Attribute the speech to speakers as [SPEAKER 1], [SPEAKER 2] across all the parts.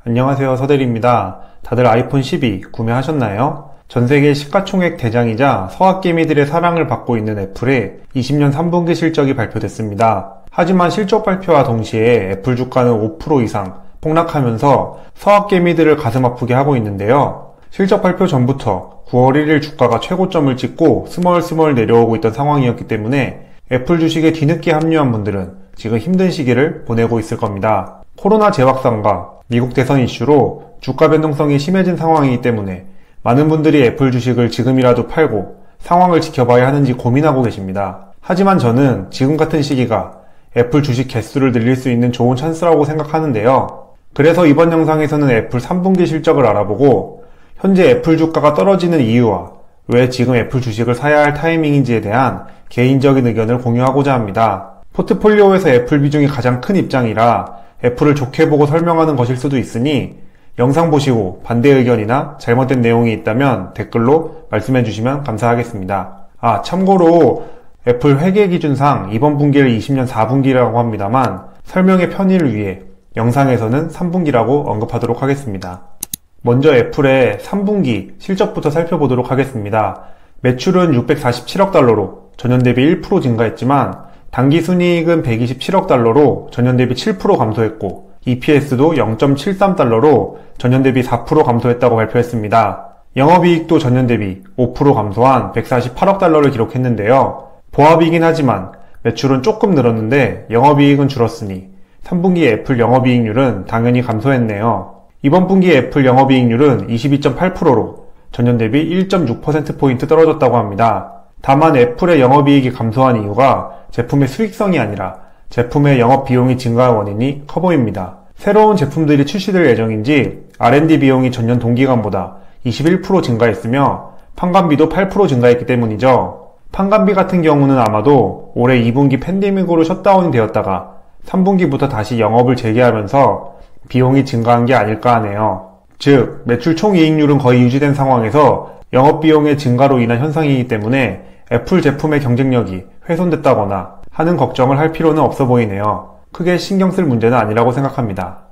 [SPEAKER 1] 안녕하세요, 서대리입니다. 다들 아이폰 12 구매하셨나요? 전세계 시가총액 대장이자 서학개미들의 사랑을 받고 있는 애플의 20년 3분기 실적이 발표됐습니다. 하지만 실적 발표와 동시에 애플 주가는 5% 이상 폭락하면서 서학개미들을 가슴 아프게 하고 있는데요. 실적 발표 전부터 9월 1일 주가가 최고점을 찍고 스멀스멀 내려오고 있던 상황이었기 때문에 애플 주식에 뒤늦게 합류한 분들은 지금 힘든 시기를 보내고 있을 겁니다. 코로나 재확산과 미국 대선 이슈로 주가 변동성이 심해진 상황이기 때문에 많은 분들이 애플 주식을 지금이라도 팔고 상황을 지켜봐야 하는지 고민하고 계십니다. 하지만 저는 지금 같은 시기가 애플 주식 개수를 늘릴 수 있는 좋은 찬스라고 생각하는데요. 그래서 이번 영상에서는 애플 3분기 실적을 알아보고 현재 애플 주가가 떨어지는 이유와 왜 지금 애플 주식을 사야 할 타이밍인지에 대한 개인적인 의견을 공유하고자 합니다. 포트폴리오에서 애플 비중이 가장 큰 입장이라 애플을 좋게 보고 설명하는 것일 수도 있으니 영상 보시고 반대 의견이나 잘못된 내용이 있다면 댓글로 말씀해 주시면 감사하겠습니다. 참고로 애플 회계 기준상 이번 분기를 20년 4분기라고 합니다만 설명의 편의를 위해 영상에서는 3분기라고 언급하도록 하겠습니다. 먼저 애플의 3분기 실적부터 살펴보도록 하겠습니다. 매출은 647억 달러로 전년 대비 1% 증가했지만 당기순이익은 127억 달러로 전년 대비 7% 감소했고 EPS도 0.73달러로 전년 대비 4% 감소했다고 발표했습니다. 영업이익도 전년 대비 5% 감소한 148억 달러를 기록했는데요. 보합이긴 하지만 매출은 조금 늘었는데 영업이익은 줄었으니 3분기 애플 영업이익률은 당연히 감소했네요. 이번 분기 애플 영업이익률은 22.8%로 전년 대비 1.6%포인트 떨어졌다고 합니다. 다만 애플의 영업이익이 감소한 이유가 제품의 수익성이 아니라 제품의 영업비용이 증가한 원인이 커 보입니다. 새로운 제품들이 출시될 예정인지 R&D 비용이 전년 동기간보다 21% 증가했으며 판관비도 8% 증가했기 때문이죠. 판관비 같은 경우는 아마도 올해 2분기 팬데믹으로 셧다운이 되었다가 3분기부터 다시 영업을 재개하면서 비용이 증가한 게 아닐까 하네요. 즉, 매출 총이익률은 거의 유지된 상황에서 영업비용의 증가로 인한 현상이기 때문에 애플 제품의 경쟁력이 훼손됐다거나 하는 걱정을 할 필요는 없어 보이네요. 크게 신경 쓸 문제는 아니라고 생각합니다.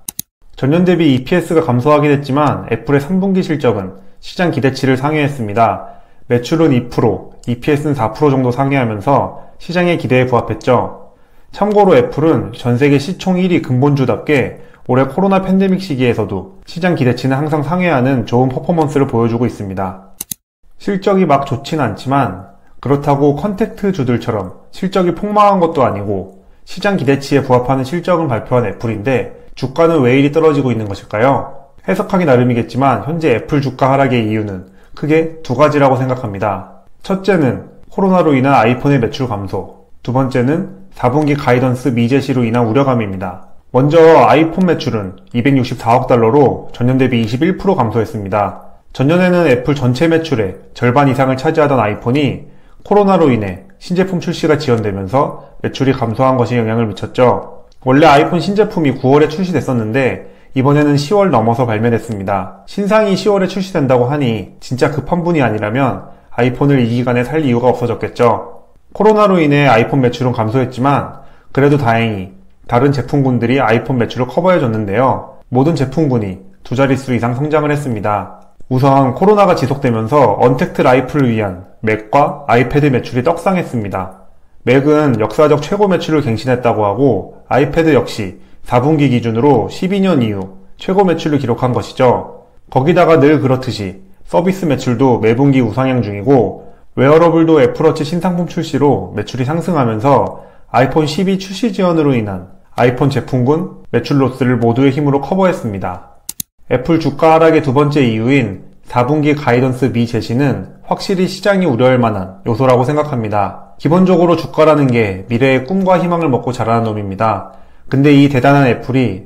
[SPEAKER 1] 전년 대비 EPS가 감소하긴 했지만 애플의 3분기 실적은 시장 기대치를 상회했습니다. 매출은 2%, EPS는 4% 정도 상회하면서 시장의 기대에 부합했죠. 참고로 애플은 전세계 시총 1위 근본주답게 올해 코로나 팬데믹 시기에서도 시장 기대치는 항상 상회하는 좋은 퍼포먼스를 보여주고 있습니다. 실적이 막 좋진 않지만 그렇다고 컨택트주들처럼 실적이 폭망한 것도 아니고 시장 기대치에 부합하는 실적을 발표한 애플인데 주가는 왜 이리 떨어지고 있는 것일까요? 해석하기 나름이겠지만 현재 애플 주가 하락의 이유는 크게 두 가지라고 생각합니다. 첫째는 코로나로 인한 아이폰의 매출 감소, 두 번째는 4분기 가이던스 미제시로 인한 우려감입니다. 먼저 아이폰 매출은 264억 달러로 전년 대비 21% 감소했습니다. 전년에는 애플 전체 매출의 절반 이상을 차지하던 아이폰이 코로나로 인해 신제품 출시가 지연되면서 매출이 감소한 것이 영향을 미쳤죠. 원래 아이폰 신제품이 9월에 출시됐었는데 이번에는 10월 넘어서 발매됐습니다. 신상이 10월에 출시된다고 하니 진짜 급한 분이 아니라면 아이폰을 이 기간에 살 이유가 없어졌겠죠. 코로나로 인해 아이폰 매출은 감소했지만 그래도 다행히 다른 제품군들이 아이폰 매출을 커버해줬는데요. 모든 제품군이 두 자릿수 이상 성장을 했습니다. 우선 코로나가 지속되면서 언택트 라이프를 위한 맥과 아이패드 매출이 떡상했습니다. 맥은 역사적 최고 매출을 갱신했다고 하고 아이패드 역시 4분기 기준으로 12년 이후 최고 매출을 기록한 것이죠. 거기다가 늘 그렇듯이 서비스 매출도 매분기 우상향 중이고 웨어러블도 애플워치 신상품 출시로 매출이 상승하면서 아이폰 12 출시 지연으로 인한 아이폰 제품군 매출 로스를 모두의 힘으로 커버했습니다. 애플 주가 하락의 두 번째 이유인 4분기 가이던스 미제시는 확실히 시장이 우려할 만한 요소라고 생각합니다. 기본적으로 주가라는 게 미래의 꿈과 희망을 먹고 자라는 놈입니다. 근데 이 대단한 애플이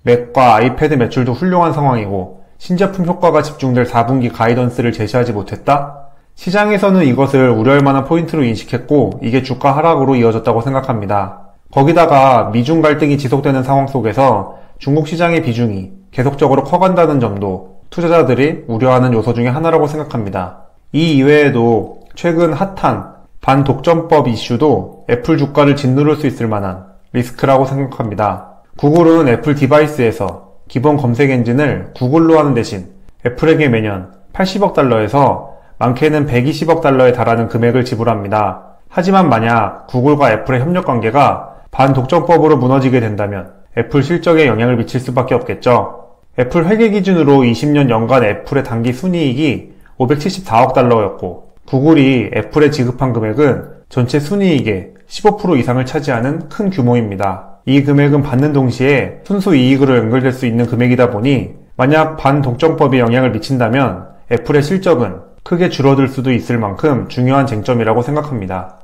[SPEAKER 1] 맥과 아이패드 매출도 훌륭한 상황이고 신제품 효과가 집중될 4분기 가이던스를 제시하지 못했다? 시장에서는 이것을 우려할 만한 포인트로 인식했고 이게 주가 하락으로 이어졌다고 생각합니다. 거기다가 미중 갈등이 지속되는 상황 속에서 중국 시장의 비중이 계속적으로 커간다는 점도 투자자들이 우려하는 요소 중에 하나라고 생각합니다. 이 이외에도 최근 핫한 반독점법 이슈도 애플 주가를 짓누를 수 있을 만한 리스크라고 생각합니다. 구글은 애플 디바이스에서 기본 검색 엔진을 구글로 하는 대신 애플에게 매년 80억 달러에서 많게는 120억 달러에 달하는 금액을 지불합니다. 하지만 만약 구글과 애플의 협력 관계가 반독점법으로 무너지게 된다면 애플 실적에 영향을 미칠 수밖에 없겠죠. 애플 회계 기준으로 20년 연간 애플의 단기 순이익이 574억 달러였고 구글이 애플에 지급한 금액은 전체 순이익의 15% 이상을 차지하는 큰 규모입니다. 이 금액은 받는 동시에 순수 이익으로 연결될 수 있는 금액이다 보니 만약 반독점법이 영향을 미친다면 애플의 실적은 크게 줄어들 수도 있을 만큼 중요한 쟁점이라고 생각합니다.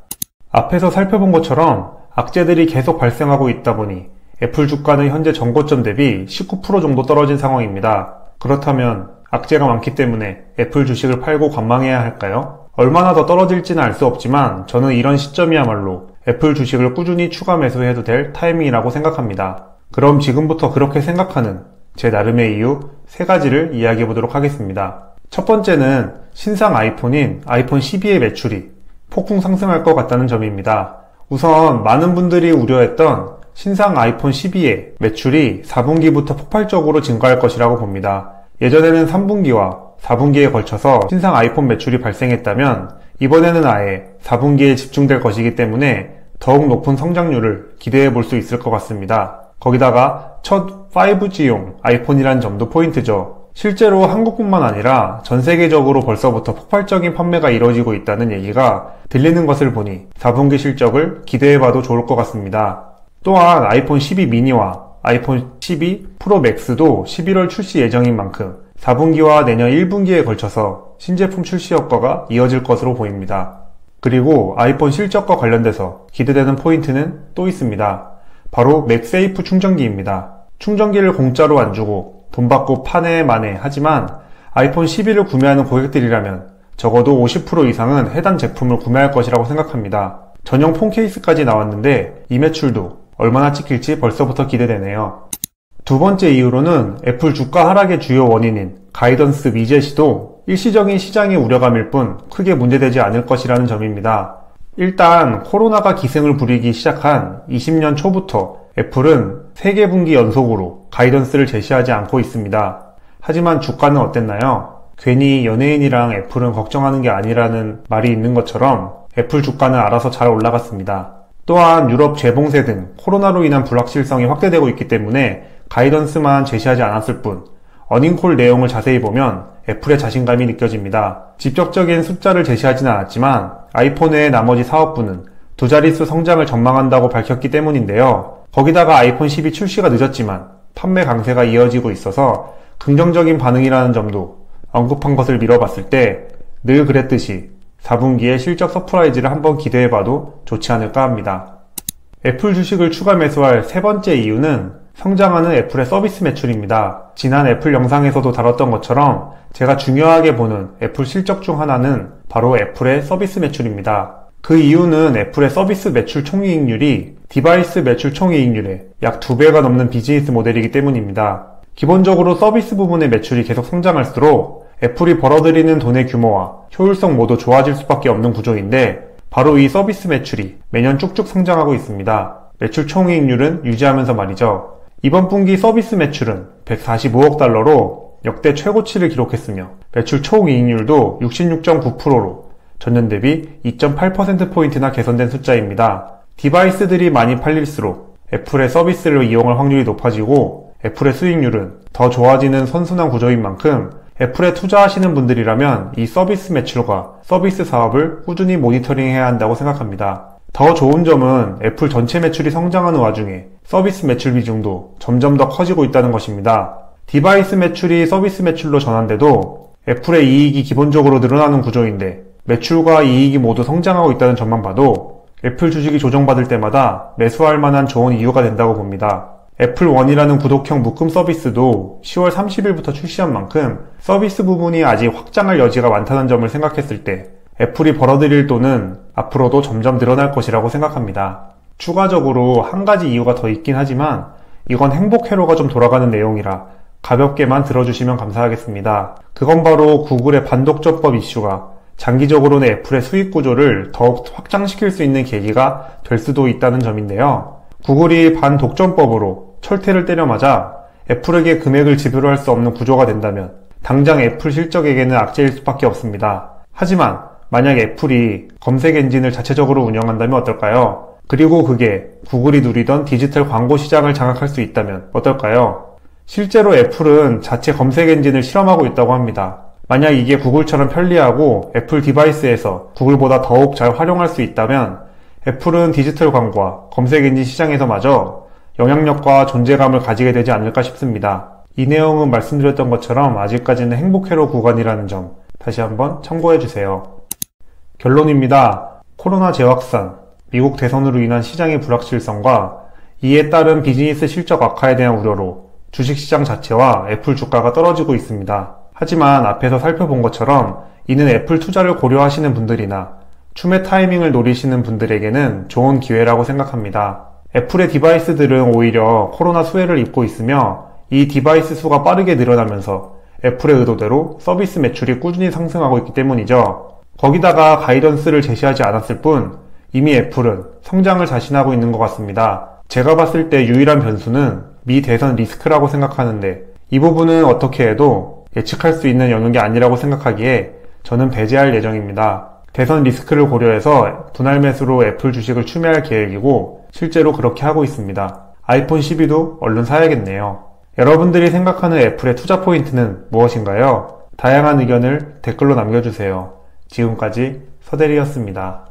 [SPEAKER 1] 앞에서 살펴본 것처럼 악재들이 계속 발생하고 있다 보니 애플 주가는 현재 전고점 대비 19% 정도 떨어진 상황입니다. 그렇다면 악재가 많기 때문에 애플 주식을 팔고 관망해야 할까요? 얼마나 더 떨어질지는 알 수 없지만 저는 이런 시점이야말로 애플 주식을 꾸준히 추가 매수해도 될 타이밍이라고 생각합니다. 그럼 지금부터 그렇게 생각하는 제 나름의 이유 3가지를 이야기해 보도록 하겠습니다. 첫 번째는 신상 아이폰인 아이폰 12의 매출이 폭풍 상승할 것 같다는 점입니다. 우선 많은 분들이 우려했던 신상 아이폰 12의 매출이 4분기부터 폭발적으로 증가할 것이라고 봅니다. 예전에는 3분기와 4분기에 걸쳐서 신상 아이폰 매출이 발생했다면 이번에는 아예 4분기에 집중될 것이기 때문에 더욱 높은 성장률을 기대해 볼 수 있을 것 같습니다. 거기다가 첫 5G용 아이폰이라는 점도 포인트죠. 실제로 한국뿐만 아니라 전 세계적으로 벌써부터 폭발적인 판매가 이뤄지고 있다는 얘기가 들리는 것을 보니 4분기 실적을 기대해봐도 좋을 것 같습니다. 또한 아이폰 12 미니와 아이폰 12 프로 맥스도 11월 출시 예정인 만큼 4분기와 내년 1분기에 걸쳐서 신제품 출시 효과가 이어질 것으로 보입니다. 그리고 아이폰 실적과 관련돼서 기대되는 포인트는 또 있습니다. 바로 맥세이프 충전기입니다. 충전기를 공짜로 안 주고 돈 받고 파네 마네 하지만 아이폰 12를 구매하는 고객들이라면 적어도 50% 이상은 해당 제품을 구매할 것이라고 생각합니다. 전용 폰 케이스까지 나왔는데 이 매출도 얼마나 찍힐지 벌써부터 기대되네요. 두 번째 이유로는 애플 주가 하락의 주요 원인인 가이던스 미제시도 일시적인 시장의 우려감일 뿐 크게 문제되지 않을 것이라는 점입니다. 일단 코로나가 기승을 부리기 시작한 20년 초부터 애플은 3개 분기 연속으로 가이던스를 제시하지 않고 있습니다. 하지만 주가는 어땠나요? 괜히 연예인이랑 애플은 걱정하는 게 아니라는 말이 있는 것처럼 애플 주가는 알아서 잘 올라갔습니다. 또한 유럽 재봉쇄 등 코로나로 인한 불확실성이 확대되고 있기 때문에 가이던스만 제시하지 않았을 뿐 어닝콜 내용을 자세히 보면 애플의 자신감이 느껴집니다. 직접적인 숫자를 제시하지는 않았지만 아이폰의 나머지 사업부는 두 자릿수 성장을 전망한다고 밝혔기 때문인데요. 거기다가 아이폰 12 출시가 늦었지만 판매 강세가 이어지고 있어서 긍정적인 반응이라는 점도 언급한 것을 미뤄봤을 때 늘 그랬듯이 4분기에 실적 서프라이즈를 한번 기대해봐도 좋지 않을까 합니다. 애플 주식을 추가 매수할 세 번째 이유는 성장하는 애플의 서비스 매출입니다. 지난 애플 영상에서도 다뤘던 것처럼 제가 중요하게 보는 애플 실적 중 하나는 바로 애플의 서비스 매출입니다. 그 이유는 애플의 서비스 매출 총이익률이 디바이스 매출 총이익률의 약 2배가 넘는 비즈니스 모델이기 때문입니다. 기본적으로 서비스 부분의 매출이 계속 성장할수록 애플이 벌어들이는 돈의 규모와 효율성 모두 좋아질 수밖에 없는 구조인데 바로 이 서비스 매출이 매년 쭉쭉 성장하고 있습니다. 매출 총이익률은 유지하면서 말이죠. 이번 분기 서비스 매출은 145억 달러로 역대 최고치를 기록했으며 매출 총이익률도 66.9%로 전년 대비 2.8%포인트나 개선된 숫자입니다. 디바이스들이 많이 팔릴수록 애플의 서비스를 이용할 확률이 높아지고 애플의 수익률은 더 좋아지는 선순환 구조인 만큼 애플에 투자하시는 분들이라면 이 서비스 매출과 서비스 사업을 꾸준히 모니터링해야 한다고 생각합니다. 더 좋은 점은 애플 전체 매출이 성장하는 와중에 서비스 매출 비중도 점점 더 커지고 있다는 것입니다. 디바이스 매출이 서비스 매출로 전환돼도 애플의 이익이 기본적으로 늘어나는 구조인데 매출과 이익이 모두 성장하고 있다는 점만 봐도 애플 주식이 조정받을 때마다 매수할 만한 좋은 이유가 된다고 봅니다. 애플원이라는 구독형 묶음 서비스도 10월 30일부터 출시한 만큼 서비스 부분이 아직 확장할 여지가 많다는 점을 생각했을 때 애플이 벌어들일 돈은 앞으로도 점점 늘어날 것이라고 생각합니다. 추가적으로 한 가지 이유가 더 있긴 하지만 이건 행복 회로가 좀 돌아가는 내용이라 가볍게만 들어주시면 감사하겠습니다. 그건 바로 구글의 반독점법 이슈가 장기적으로는 애플의 수익 구조를 더욱 확장시킬 수 있는 계기가 될 수도 있다는 점인데요. 구글이 반독점법으로 철퇴를 때려맞아 애플에게 금액을 지불할 수 없는 구조가 된다면 당장 애플 실적에게는 악재일 수밖에 없습니다. 하지만 만약 애플이 검색 엔진을 자체적으로 운영한다면 어떨까요? 그리고 그게 구글이 누리던 디지털 광고 시장을 장악할 수 있다면 어떨까요? 실제로 애플은 자체 검색 엔진을 실험하고 있다고 합니다. 만약 이게 구글처럼 편리하고 애플 디바이스에서 구글보다 더욱 잘 활용할 수 있다면 애플은 디지털 광고와 검색 엔진 시장에서마저 영향력과 존재감을 가지게 되지 않을까 싶습니다. 이 내용은 말씀드렸던 것처럼 아직까지는 행복회로 구간이라는 점 다시 한번 참고해주세요. 결론입니다. 코로나 재확산, 미국 대선으로 인한 시장의 불확실성과 이에 따른 비즈니스 실적 악화에 대한 우려로 주식시장 자체와 애플 주가가 떨어지고 있습니다. 하지만 앞에서 살펴본 것처럼 이는 애플 투자를 고려하시는 분들이나 춤의 타이밍을 노리시는 분들에게는 좋은 기회라고 생각합니다. 애플의 디바이스들은 오히려 코로나 수혜를 입고 있으며 이 디바이스 수가 빠르게 늘어나면서 애플의 의도대로 서비스 매출이 꾸준히 상승하고 있기 때문이죠. 거기다가 가이던스를 제시하지 않았을 뿐 이미 애플은 성장을 자신하고 있는 것 같습니다. 제가 봤을 때 유일한 변수는 미 대선 리스크라고 생각하는데 이 부분은 어떻게 해도 예측할 수 있는 영역이 아니라고 생각하기에 저는 배제할 예정입니다. 대선 리스크를 고려해서 분할 매수로 애플 주식을 추매할 계획이고 실제로 그렇게 하고 있습니다. 아이폰 12도 얼른 사야겠네요. 여러분들이 생각하는 애플의 투자 포인트는 무엇인가요? 다양한 의견을 댓글로 남겨주세요. 지금까지 서대리였습니다.